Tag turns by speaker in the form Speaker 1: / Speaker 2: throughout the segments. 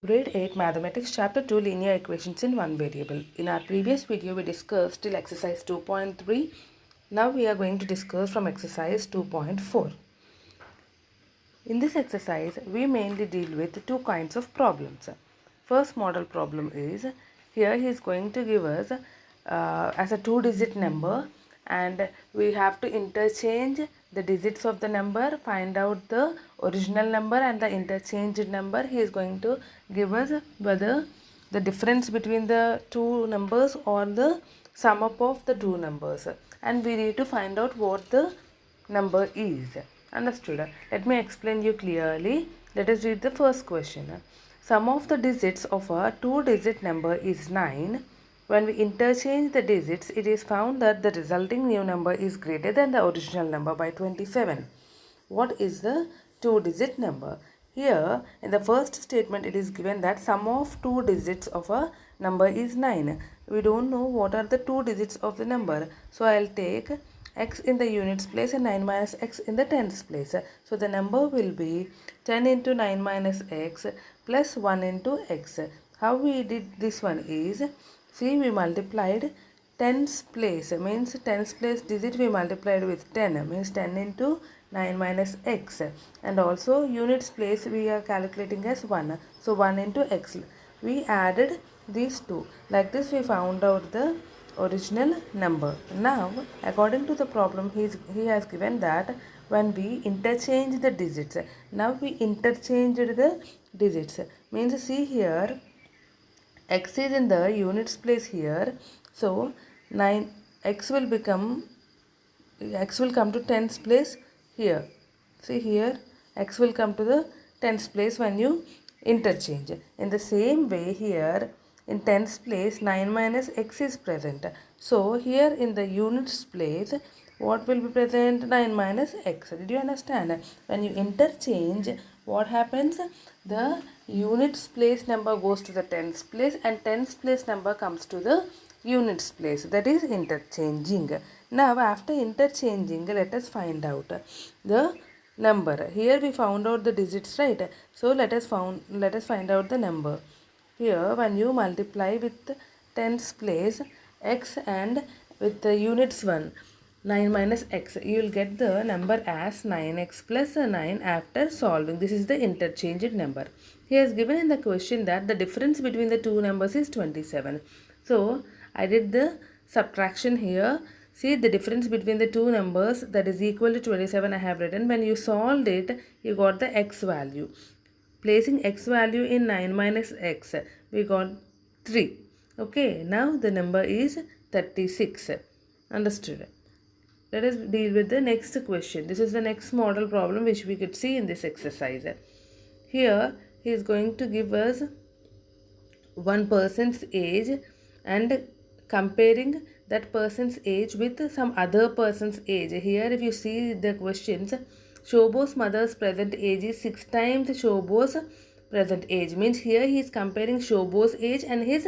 Speaker 1: Grade 8 Mathematics Chapter 2 Linear Equations in One Variable. In our previous video we discussed till exercise 2.3. Now we are going to discuss from exercise 2.4. In this exercise we mainly deal with two kinds of problems. First model problem is, here he is going to give us as a two-digit number, and we have to interchange the digits of the number, find out the original number and the interchanged number. He is going to give us whether the difference between the two numbers or the sum up of the two numbers, and we need to find out what the number is. Understood? Let me explain you clearly. Let us read the first question. Sum of the digits of a two-digit number is 9. When we interchange the digits, it is found that the resulting new number is greater than the original number by 27. What is the two-digit number? Here, in the first statement, it is given that sum of two digits of a number is 9. We don't know what are the two digits of the number. So, I will take x in the units place and 9 minus x in the tens place. So, the number will be 10 into 9 minus x plus 1 into x. How we did this one is, see, we multiplied tens place, means tens place digit we multiplied with 10, means 10 into 9 minus x, and also units place we are calculating as 1, so 1 into x. We added these two. Like this we found out the original number. Now according to the problem he has given that when we interchange the digits, now we interchanged the digits, means see here x is in the units place here, so 9 x will come to tens place here. See here x will come to the tens place when you interchange. In the same way here in tens place 9 minus x is present. So here in the units place what will be present? 9 minus x. Did you understand? When you interchange, what happens? The units place number goes to the tens place and tens place number comes to the units place. That is interchanging. Now after interchanging, let us find out the number. Here we found out the digits, right? So let us find out the number. Here when you multiply with tens place x and with the units 1, 9 minus x, you will get the number as 9x plus 9 after solving. This is the interchanged number. He has given in the question that the difference between the two numbers is 27. So I did the subtraction here. See, the difference between the two numbers, that is equal to 27 I have written. When you solved it, you got the x value. Placing x value in 9 minus x, we got 3. Okay, now the number is 36. Understood? Let us deal with the next question. This is the next model problem which we could see in this exercise. Here he is going to give us one person's age and comparing that person's age with some other person's age. Here if you see the questions, Shobo's mother's present age is 6 times Shobo's present age. Means here he is comparing Shobo's age and his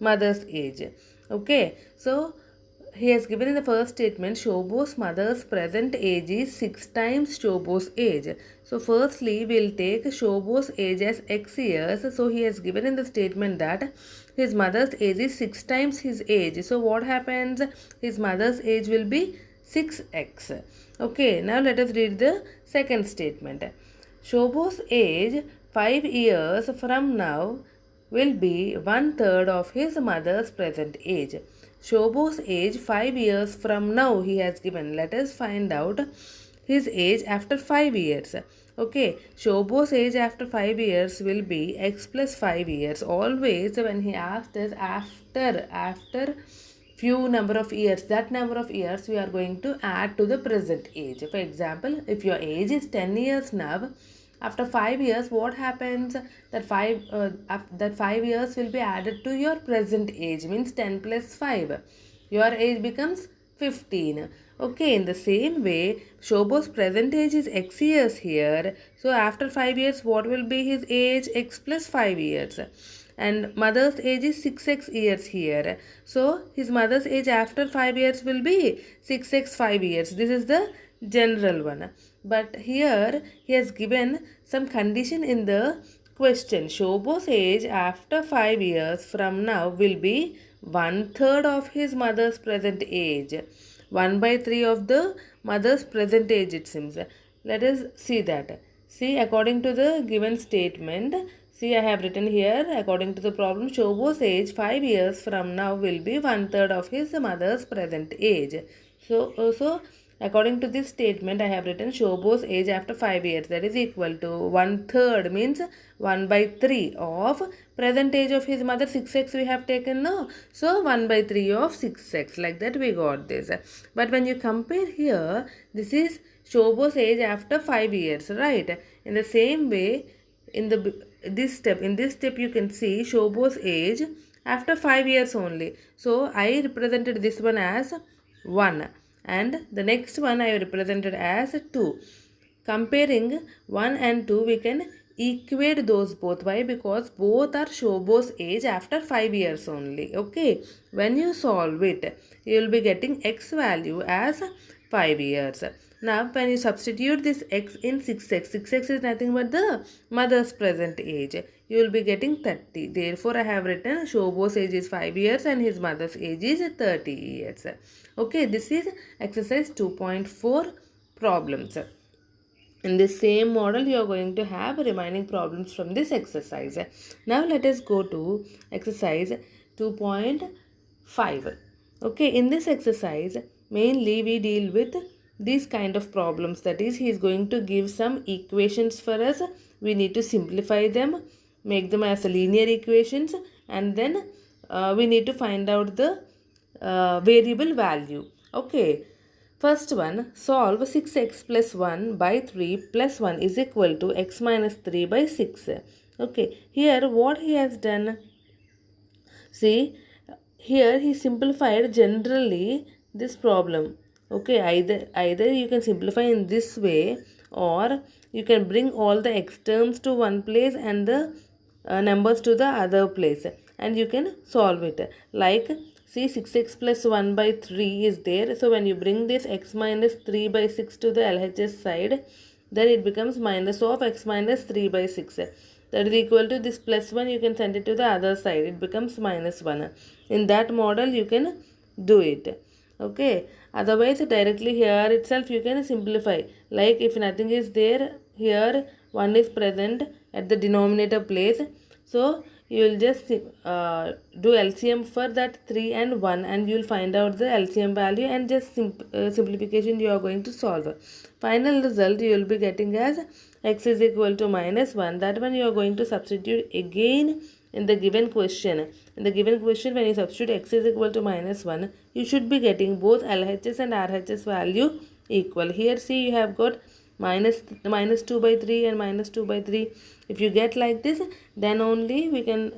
Speaker 1: mother's age. Okay, so he has given in the first statement Shobo's mother's present age is 6 times Shobo's age. So firstly we'll take Shobo's age as x years. So he has given in the statement that his mother's age is 6 times his age. So what happens? His mother's age will be 6x. Okay, now let us read the second statement. Shobo's age 5 years from now will be 1/3 of his mother's present age. Shobo's age 5 years from now he has given. Let us find out his age after 5 years. Okay, Shobo's age after 5 years will be x plus 5 years. Always when he asked us after few number of years, that number of years we are going to add to the present age. For example, if your age is 10 years now, after 5 years what happens? That 5 years will be added to your present age, means 10 plus 5, your age becomes 15. Okay, in the same way Shobo's present age is x years here, so after 5 years what will be his age? X plus 5 years. And mother's age is 6x years here, so his mother's age after 5 years will be 6x 5 years. This is the general one. But here he has given some condition in the Question. Shobos' age after 5 years from now will be 1/3 of his mother's present age. 1/3 of the mother's present age, it seems. Let us see that. See, according to the given statement, see, I have written here, according to the problem, Shobos' age 5 years from now will be 1/3 of his mother's present age. So according to this statement, I have written Shobos' age after 5 years, that is equal to 1/3 means 1/3 of present age of his mother. 6x we have taken now. So 1/3 of 6x, like that we got this. But when you compare here, this is Shobos' age after 5 years, right? In the same way, in this step you can see Shobos' age after 5 years only. So I represented this one as 1 and the next one I represented as 2. Comparing 1 and 2, we can equate those both. Why? Because both are Shobos' age after 5 years only. Okay. When you solve it, you will be getting x value as 5 years. Now, when you substitute this x in 6x, 6x is nothing but the mother's present age. You will be getting 30. Therefore, I have written Shobos' age is 5 years and his mother's age is 30 years. Okay, this is exercise 2.4 problems. In this same model, you are going to have remaining problems from this exercise. Now, let us go to exercise 2.5. Okay, in this exercise, mainly we deal with these kind of problems. That is, he is going to give some equations for us. We need to simplify them, make them as linear equations, and then we need to find out the variable value. Okay. First one, solve 6x plus 1 by 3 plus 1 is equal to x minus 3 by 6. Okay, here what he has done, see, here he simplified generally this problem. Okay, either you can simplify in this way, or you can bring all the x terms to one place and the numbers to the other place, and you can solve it. Like, see, 6x plus 1 by 3 is there. So when you bring this x minus 3 by 6 to the LHS side, then it becomes minus of x minus 3 by 6. That is equal to this plus 1, you can send it to the other side. It becomes minus 1. In that model, you can do it. Okay. Otherwise, directly here itself, you can simplify. Like, if nothing is there, here 1 is present at the denominator place. So, you will just do LCM for that 3 and 1, and you will find out the LCM value, and just simplification you are going to solve. Final result you will be getting as x is equal to minus 1. That one you are going to substitute again in the given question. In the given question, when you substitute x is equal to minus 1, you should be getting both LHS and RHS value equal. Here, see, you have got minus 2 by 3 and minus 2 by 3. If you get like this, then only we can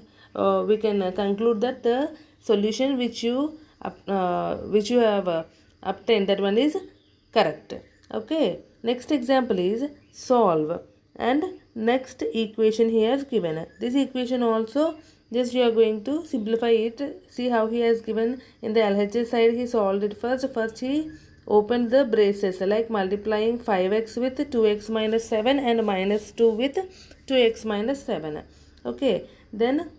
Speaker 1: conclude that the solution which you have obtained, that one is correct. Okay, next example is solve, and next equation here is given. This equation also, just you are going to simplify it. See how he has given in the LHS side, he solved it first. First he opened the braces, like multiplying 5x with 2x minus 7 and minus 2 with 2x minus 7. Okay, then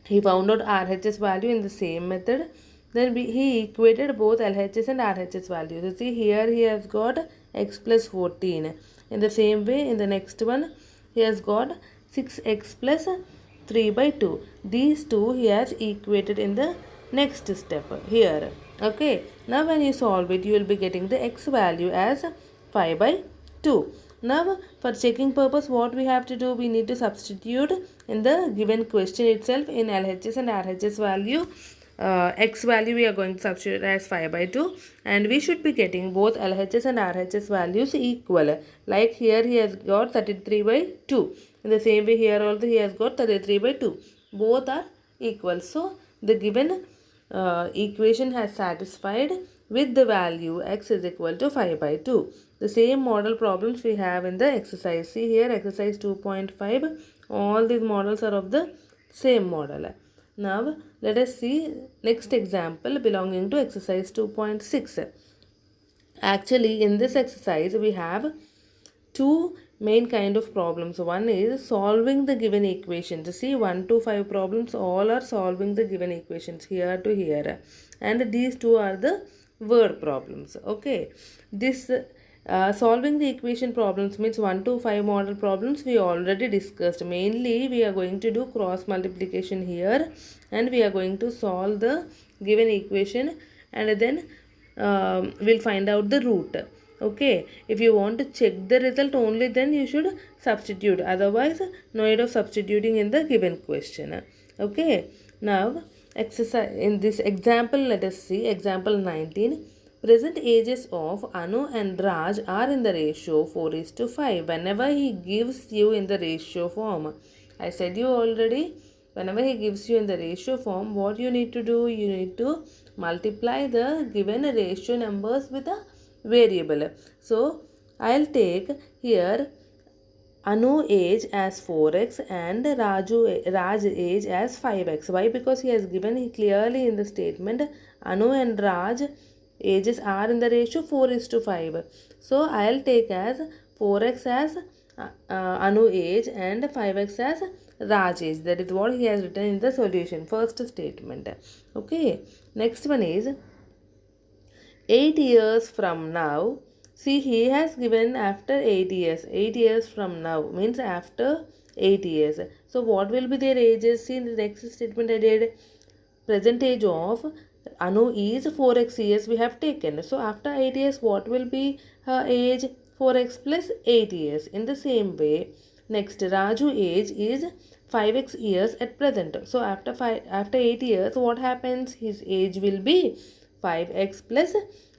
Speaker 1: he found out RHS value in the same method. Then he equated both LHS and RHS values. You see, here he has got x plus 14. In the same way, in the next one, he has got 6x plus 3 by 2. These two he has equated in the next step here. Okay. Now when you solve it, you will be getting the x value as 5 by 2. Now, for checking purpose, what we have to do, we need to substitute in the given question itself in LHS and RHS value. X value we are going to substitute as 5 by 2, and we should be getting both LHS and RHS values equal. Like here he has got 33 by 2. In the same way, here also he has got 33 by 2. Both are equal. So, the given equation has satisfied with the value x is equal to 5 by 2. The same model problems we have in the exercise. See here, exercise 2.5. All these models are of the same model. Now, let us see next example belonging to exercise 2.6. Actually, in this exercise, we have two main kind of problems. One is solving the given equations. See, 1 to 5 problems all are solving the given equations here to here, and these two are the word problems. Okay, this solving the equation problems means 1 to 5 model problems we already discussed. Mainly we are going to do cross multiplication here, and we are going to solve the given equation, and then we'll find out the root. Okay, if you want to check the result only, then you should substitute, otherwise no need of substituting in the given question. Okay, now exercise in this example, let us see example 19. Present ages of Anu and Raj are in the ratio 4:5 whenever he gives you in the ratio form. I said you already, whenever he gives you in the ratio form, what you need to do, you need to multiply the given ratio numbers with a variable. So I'll take here Anu age as 4x and Raj age as 5x. Why? Because he has given clearly in the statement Anu and Raj ages are in the ratio 4:5. So I'll take as 4x as Anu age and 5x as Raj age. That is what he has written in the solution, first statement. Okay, next one is 8 years from now. See, he has given after 8 years. 8 years from now means after 8 years. So what will be their ages? See, in the next statement I did, present age of Anu is 4x years we have taken. So after 8 years, what will be her age? 4x plus 8 years. In the same way, next Raju age is 5x years at present. So after 8 years, what happens? His age will be 5x plus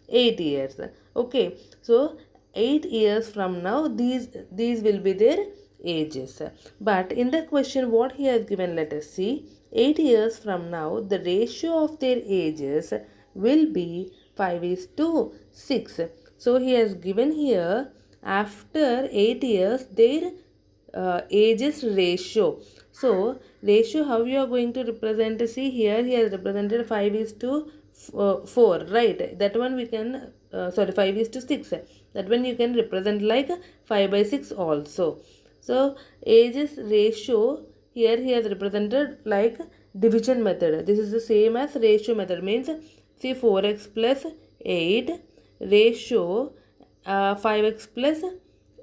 Speaker 1: 8 years. Okay, so 8 years from now, these will be their ages. But in the question what he has given, let us see. 8 years from now, the ratio of their ages will be 5:6. So he has given here after 8 years their ages ratio. So ratio, how you are going to represent? See, here he has represented 5:4, right? That one we can, 5:6. That one you can represent like 5/6 also. So ages ratio, here he has represented like division method. This is the same as ratio method, means see 4x plus 8 ratio 5x plus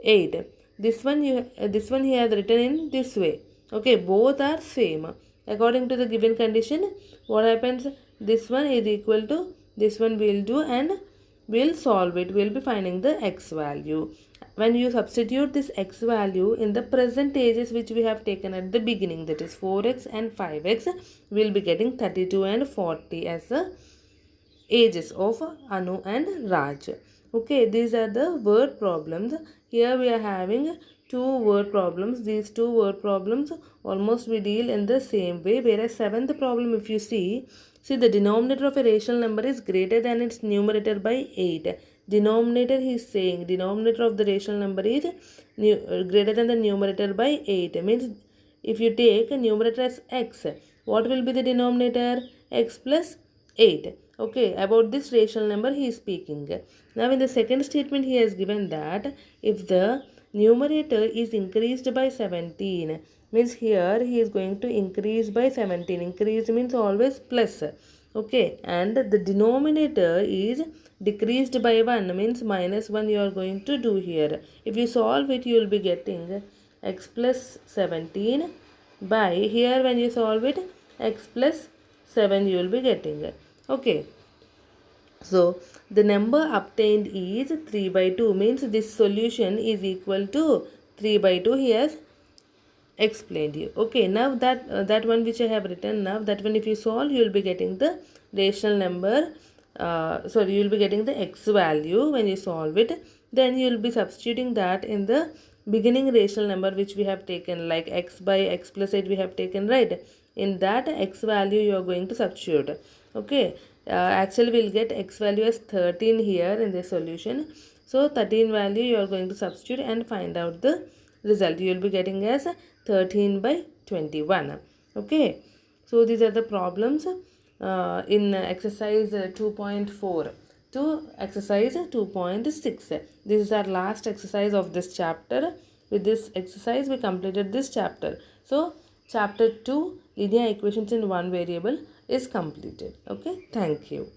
Speaker 1: 8. This one he has written in this way. Okay, both are same. According to the given condition, what happens? This one is equal to this one we'll do, and we'll solve it. We'll be finding the x value. When you substitute this x value in the present ages which we have taken at the beginning, that is 4x and 5x, we'll be getting 32 and 40 as the ages of Anu and Raj. Okay, these are the word problems. Here we are having two word problems. These two word problems almost we deal in the same way. Whereas seventh problem, if you see the denominator of a rational number is greater than its numerator by 8. Denominator, he is saying denominator of the rational number is greater than the numerator by 8. Means if you take a numerator as x, what will be the denominator? X plus 8. Okay, about this rational number he is speaking. Now in the second statement he has given that if the numerator is increased by 17, means here he is going to increase by 17. Increase means always plus. Okay, and the denominator is decreased by 1, means minus 1 you are going to do here. If you solve it, you will be getting x plus 17 by, here when you solve it, x plus 7 you will be getting. Okay, so the number obtained is 3/2, means this solution is equal to 3/2. He has explained you. Okay, now that one which I have written, now that one if you solve, you will be getting the rational number, you will be getting the x value when you solve it. Then you will be substituting that in the beginning rational number which we have taken, like x by x plus 8 we have taken, right? In that x value you are going to substitute. Okay, actually we'll get x value as 13 here in the solution. So 13 value you are going to substitute and find out the result. You will be getting as 13/21. Okay, so these are the problems in exercise 2.4 to exercise 2.6. This is our last exercise of this chapter. with this exercise we completed this chapter. So chapter 2, linear equations in one variable, is completed. Okay, thank you.